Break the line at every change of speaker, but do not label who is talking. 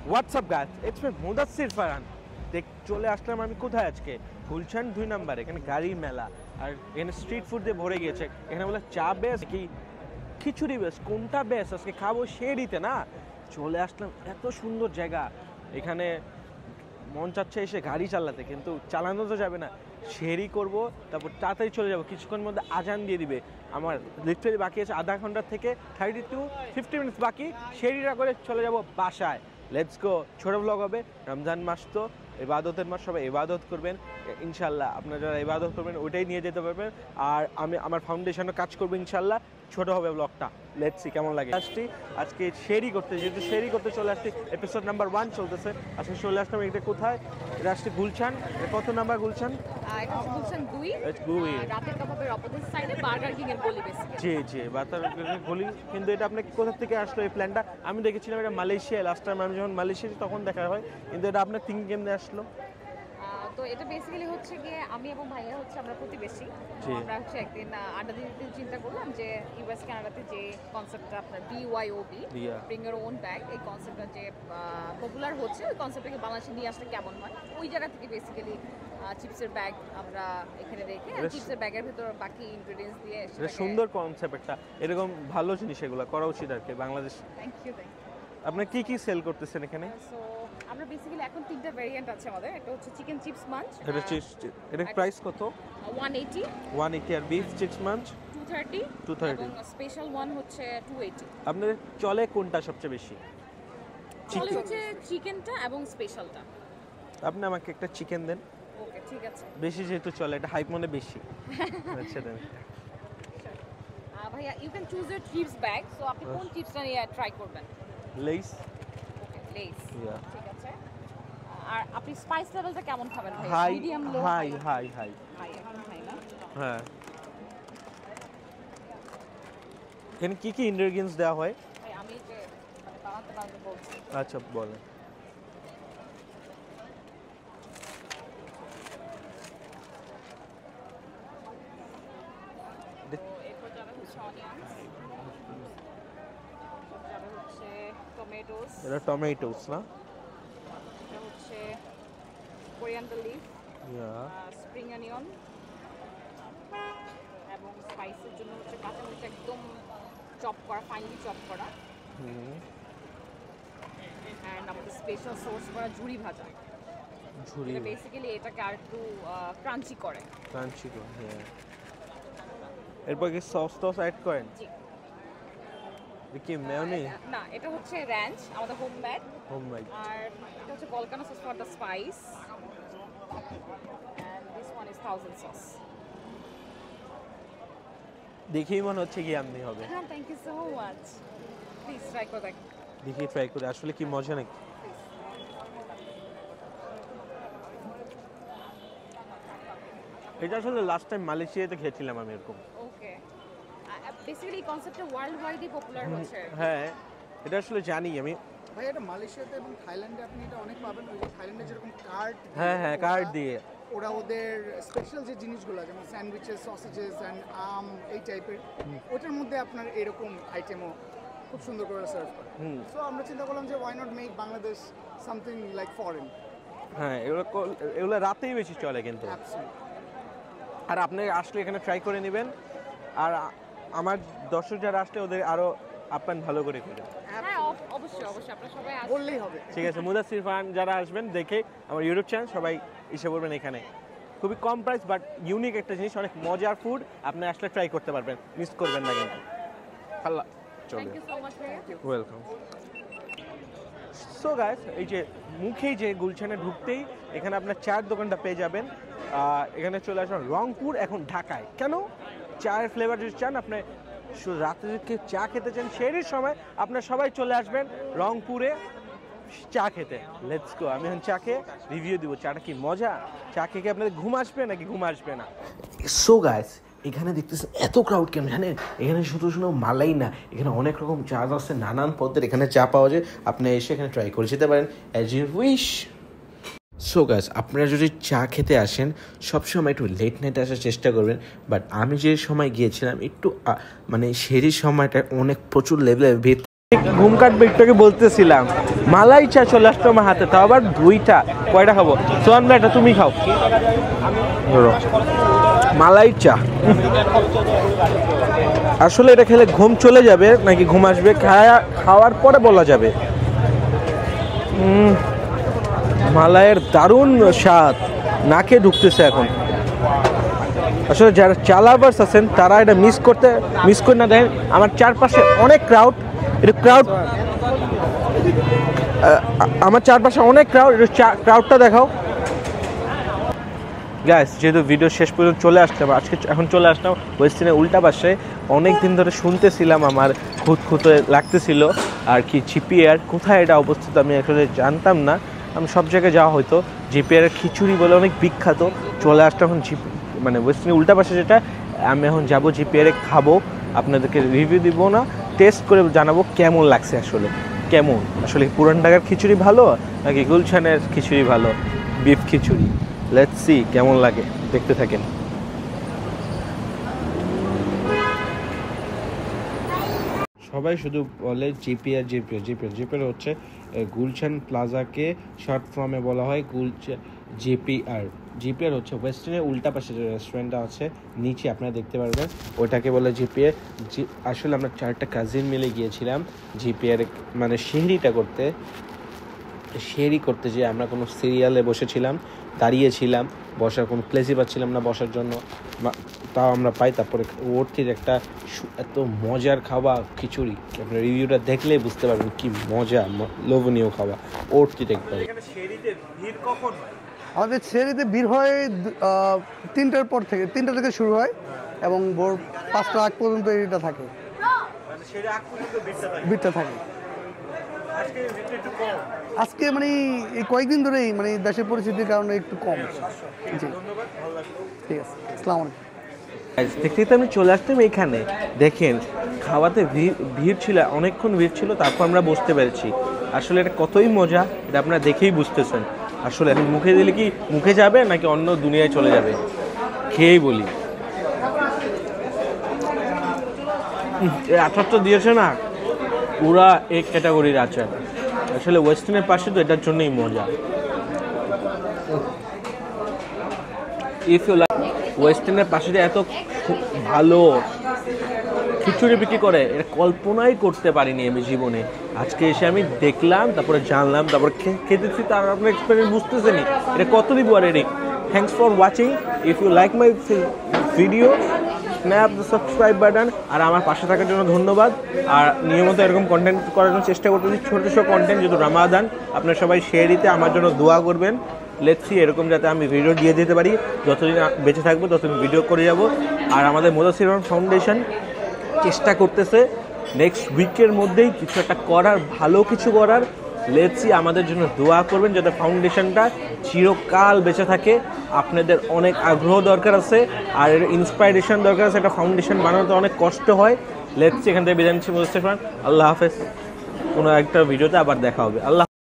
WhatsApp guys, it's me Mudassir Farhan. চলে আসলাম আমি কোথায় আজকে? গুলশান 2 নাম্বার। এখানে গাড়ি মেলা আর এখানে স্ট্রিট ফুড দিয়ে ভরে গিয়েছে। এখানে বলে চা বেস্ট কি খিচুড়ি বেস্ট, কোনটা বেস্ট আজকে খাবো শেরিতে না। চলে আসলাম, এত সুন্দর জায়গা। এখানে মন চাচ্ছে এসে গাড়ি চালাতে, কিন্তু চালানো তো যাবে না। শেরি করব, তারপর তাড়াতাড়ি চলে যাব। কিছুক্ষণ মধ্যে আজান দিয়ে দিবে। আমার লিটারালি বাকি আছে আধা ঘন্টা থেকে 30 to 50 মিনিটস বাকি। শেরিটা করে চলে যাব বাসায়। Let's go. ছোট ব্লগ হবে। রমজান মাস তো ইবাদতের মাস, সবাই ইবাদত করবেন ইনশাল্লাহ। আপনারা যারা ইবাদত করবেন ওইটাই নিয়ে যেতে পারবেন। আর আমি আমার ফাউন্ডেশনে কাজ করবো ইনশাল্লাহ। ছোট হবে ব্লগটা, লেটস সি কেমন লাগে। আসছি আজকে শেরি করতে, যেহেতু শেরি করতে চলে আসছি। এপিসোড নাম্বার 1 চলতেছে। আজকে চলে আসলাম এটা কোথায়? এটা আসছে গুলশান। কত নাম্বার গুলশান?
এটা হচ্ছে গুলশান 2 রাতের কাবাবের অপোজিট সাইডে বার্গার কিং এর গলি বেসিক্যালি।
জি জি, বার্গার গলি। কিন্তু এটা আপনি কোথা থেকে আসলো এই প্ল্যানটা? আমি দেখেছিলাম এটা মালয়েশিয়া, লাস্ট টাইম আমি যখন মালয়েশিয়া তখন দেখা হয়। কিন্তু এটা আপনার থিঙ্কিং কেমনে আসলো?
তো এটা বেসিক্যালি হচ্ছে গিয়ে আমি এবং ভাইয়া হচ্ছে আমরা প্রতিবেশী। আমরা হচ্ছে একদিন আড্ডা দিতে চিন্তা করলাম যে ইউএস কানাডাতে যে কনসেপ্টটা আপনার BYOB bring your own bag, এই কনসেপ্টটা যে পপুলার হচ্ছে, ওই কনসেপ্টটাকে বাংলাদেশে নিয়ে আসলে কেমন হয়। ওই জায়গা থেকে বেসিক্যালি চিপসের ব্যাগ আমরা এখানে রেখে চিপসের ব্যাগের ভিতর বাকি ইনগ্রেডিয়েন্টস দিয়ে
এটা সুন্দর কনসেপ্ট একটা। এরকম ভালো জিনিস এগুলো করা উচিত আর কি বাংলাদেশ।
Thank you.
আপনি কি কি সেল করতেছেন এখানে?
সো আমরা বেসিক্যালি এখন 3টা ভেরিয়েন্ট আছে আমাদের। একটা হচ্ছে চিকেন চিপস মাঞ্চ।
এটা প্রাইস কত?
180
আর বিফ চিপস মাঞ্চ
230 এবং স্পেশাল ওয়ান হচ্ছে 280।
আপনাদের চলে কোনটা সবচেয়ে বেশি?
চলে হচ্ছে চিকেনটা এবং স্পেশালটা।
আপনি আমাকে একটা চিকেন দেন।
ওকে, ঠিক আছে।
বেশি যেহেতু চলে, এটা হাইপ মনে বেশি। আচ্ছা দেন।
ভাইয়া you can choose your chips bag. So আপনি কোন চিপসটা নিয়ে ট্রাই করবেন?
লেস।
Okay, Lay's.
ঠিক
আছে। আর আপনি স্পাইস লেভেলটা কেমন খাবেন ভাই?
High
medium, low?
High.
High, একদম হাই না?
হ্যাঁ। এখানে কি কি ইনগ্রেডিয়েন্টস দেওয়া হয়?
ভাই আমি যে বানাতে বলছি।
আচ্ছা বলেন।
এরপর যাবে হচ্ছে অনিয়ন্স, যাবে হচ্ছে টমেটোস,
এটা টমেটোস না?
এটা হচ্ছে কোরিয়ান্ডার লিফ, স্প্রিং অনিয়ন, এবং স্পাইসের জন্য হচ্ছে কাঁচামরিচ একদম চপ করা, ফাইনলি চপ করা। অ্যান্ড আমাদের স্পেশাল সোর্স করা ঝুরি ভাজা। এটা বেসিক্যালি এটাকে আর একটু ক্রাঞ্চি করে।
হ্যাঁ। এরপর কি সস টস অ্যাড করেন?
জি।
কি মেয়োনি?
না, এটা হচ্ছে র্যাঞ্চ, আমাদের হোমমেড। আর এটা হচ্ছে volcano sauce for the spice. And this one is 1000 sauce.
দেখেই মনে হচ্ছে কি আমনি হবে।
হ্যাঁ, thank you so much. Please try করে দেখুন।
দেখি ট্রাই করে আসলে কি মজা নাকি। এটা আসলে লাস্ট টাইম মালয়েশিয়াতে খেয়েছিলাম আমি এরকম।
ওকে, বেসিক্যালি কনসেপ্টটা ওয়ার্ল্ড ওয়াইডই পপুলার হচ্ছে।
হ্যাঁ, এটা আসলে জানি আমি।
ভাই এটা মালয়েশিয়াতে এবং থাইল্যান্ডে আপনি এটা অনেক পাবেন। ওই যে থাইল্যান্ডে যেরকম কার্ড,
হ্যাঁ কার্ড দিয়ে
ওরা ওদের স্পেশাল যে জিনিসগুলো যেমন স্যান্ডউইচেস, সসেজেস অ্যান্ড আম, এই টাইপের, ওটার মধ্যে আপনার এরকম আইটেমও খুব সুন্দর করে সার্ভ করে। সো আমরা চিন্তা করলাম যে why not make Bangladesh something like foreign.
হ্যাঁ, এগুলো রাতেই বেশি চলে কিন্তু। আর আপনি আসলে এখানে ট্রাই করে নেবেন। আর আমার দর্শক যারা আসলে ওদের আরো আপ্যায়ন ভালো করে করবেন।
হ্যাঁ, অবশ্যই আপনারা সবাই আসবেন,
বললেই হবে।
ঠিক আছে, মুদাসসির ফারহান যারা আসবেন দেখে আমার ইউটিউব চ্যানেল সবাই এসে পড়বেন এখানে। খুবই কম প্রাইস বাট ইউনিক একটা জিনিস, অনেক মজার ফুড। আপনি আসলে ট্রাই করতে পারবেন, মিস করবেন না কিন্তু। আল্লাহ চলবে।
থ্যাংক ইউ সো মাচ ভাইয়া।
ওয়েলকাম। সো গাইস, এই যে মুখেই যে গুলশানে ঢুকতেই এখানে আপনার চায়ের দোকানটা পেয়ে যাবেন। এখানে চলে আসবেন রংপুর, এখন ঢাকায়। কেন? চায়ের ফ্লেভার যদি চান, আপনি রাতে যদি চা খেতে চান শেরির সময়, আপনার সবাই চলে আসবেন রংপুরে চা খেতে। Let's go. আমি এখন চা খেয়ে রিভিউ দিব চাটা কি মজা। চা খেয়ে আপনাদের ঘুম আসবে নাকি ঘুম আসবে না? সো গাইস, এখানে দেখতেছেন এত ক্রাউড কেন জানেন? এখানে শুধু মালাই না, এখানে অনেক রকম চা আছে, নানান পদের এখানে চা পাওয়া যায়। আপনি এসে এখানে ট্রাই করে যেতে পারেন as you wish. So guys, আপনারা যদি চা খেতে আসেন সবসময় একটু লেট নাইটে আসার চেষ্টা করবেন। বাট আমি যে সময় গিয়েছিলাম একটু মানে সেরি সময়টা অনেক প্রচুর লেভেলের ভিড় ঘুম কাটবে একটু বলতেছিলাম, মালাই চা চলে আসতো আমার হাতে, তাও আবার 2টা। কয়টা খাবো? সোহান ভাই এটা তুমি খাও। ধরো মালাই চা। আসলে এটা খেলে ঘুম চলে যাবে নাকি ঘুম আসবে খাওয়ার পরে বলা যাবে। মালাইয়ের দারুণ স্বাদ, নাকে ঢুকতেছে এখন। আসলে যারা চা লাভার্স আছেন তারা এটা মিস করে না। দেখেন আমার চারপাশে অনেক ক্রাউড, আমার চারপাশে অনেক ক্রাউডটা দেখাও গাইস। যেহেতু ভিডিও শেষ পর্যন্ত চলে আসলাম, এখন চলে আসলাম ওয়েস্টার্নের উল্টা পাশে। অনেক দিন ধরে শুনতেছিলাম, আমার খুঁতখুঁতে লাগতেছিল আর কি। জিপিআর কোথায় এটা অবস্থিত আমি আসলে জানতাম না। আমি সব জায়গায় যাওয়া হয়তো, জিপিআর খিচুড়ি বলে অনেক বিখ্যাত। চলে আসলাম এখন মানে ওয়েস্টার্নের উল্টা পাশে যেটা। আমি এখন যাবো জিপিআর খাবো, আপনাদেরকে রিভিউ দিব না, টেস্ট করে জানাবো কেমন লাগছে। আসলে পুরান ঢাকার খিচুড়ি ভালো নাকি গুলশানের খিচুড়ি ভালো, বিফ খিচুড়ি। লেটস সি কেমন লাগে, দেখতে থাকেন। সবাই শুধু বলে জিপিআর হচ্ছে গুলশান প্লাজাকে শর্ট ফর্মে বলা হয় জিপিআর হচ্ছে ওয়েস্টার্নের উল্টা পাশে যে রেস্টুরেন্টটা আছে নিচে আপনারা দেখতে পারবেন, ওটাকে বলে জিপিআর। আসলে আমরা 4টা কাজিন মিলে গিয়েছিলাম জিপিআর মানে শেরি করতে যে আমরা কোনো সিরিয়ালে বসেছিলাম, দাঁড়িয়েছিলাম, বসার কোনো প্লেসই পাচ্ছিলাম না বসার জন্য, তাও আমরা পাই। তারপরে ওর একটা এত মজার খাওয়া খিচুড়ি, আপনার রিভিউটা দেখলেই বুঝতে পারবেন কি মজা, লোভনীয় খাওয়া। ওর দেখতে
আমাদের শেরিতে ভিড় হয় 3টার থেকে শুরু হয় এবং ভোর 5টা আগ পর্যন্ত এটা থাকে, ভিড়টা থাকে। আজকে মানে এই কয়েকদিন ধরেই মানে দেশের পরিস্থিতির কারণে একটু কম। জি ঠিক আছে, আসসালামু আলাইকুম।
দেখতে আমি চলে আসতাম এইখানে। দেখেন খাওয়াতে ভিড় ছিল, অনেকক্ষণ ভিড় ছিল, তারপর আমরা বসতে পেরেছি। আসলে এটা কতই মজা এটা আপনারা দেখেই বুঝতেছেন। আসলে এখন মুখে দিলে কি মুখে যাবে নাকি অন্য দুনিয়ায় চলে যাবে, খেয়েই বলি। আচারটা দিয়েছে না, পুরা এক ক্যাটাগরির আচার। আসলে ওয়েস্টার্নের পাশে তো এটার জন্যই মজা। ইফ ইউ লাইক ওয়েস্টার্নের পাশে যে এত ভালো খিচুড়ি বিক্রি করে, এটা কল্পনাই করতে পারিনি আমি জীবনে। আজকে এসে আমি দেখলাম, তারপরে জানলাম, তারপরে খেতেছি, তার আপনার এক্সপিরিয়েন্স বুঝতেছেনি এটা কত দিব। আর এডিক thanks for watching. If you like my video snap the subscribe button. আর আমার পাশে থাকার জন্য ধন্যবাদ। আর নিয়মিত এরকম কন্টেন্ট করার জন্য চেষ্টা করতেছি, ছোটো কন্টেন্ট। যেহেতু রামাদান, আপনারা সবাই শেয়ারিতে আমার জন্য দোয়া করবেন। লেটস সি এরকম যাতে আমি ভিডিও দিয়ে দিতে পারি। যতদিন বেঁচে থাকবো ততদিন ভিডিও করে যাব। আর আমাদের মুদাসসির রহমান ফাউন্ডেশন চেষ্টা করতেছে নেক্সট উইকের মধ্যেই কিছু একটা করার, ভালো কিছু করার। লেটস সি আমাদের জন্য দোয়া করবেন যাতে ফাউন্ডেশনটা চিরকাল বেঁচে থাকে। আপনাদের অনেক আগ্রহ দরকার আছে আর ইন্সপাইরেশন দরকার আছে। একটা ফাউন্ডেশন বানাতে অনেক কষ্ট হয়। লেটস সি এখান থেকে বিদায় নিচ্ছি। মুদাসসির রহমান, আল্লাহ হাফেজ। কোনো একটা ভিডিওতে আবার দেখা হবে। আল্লাহ।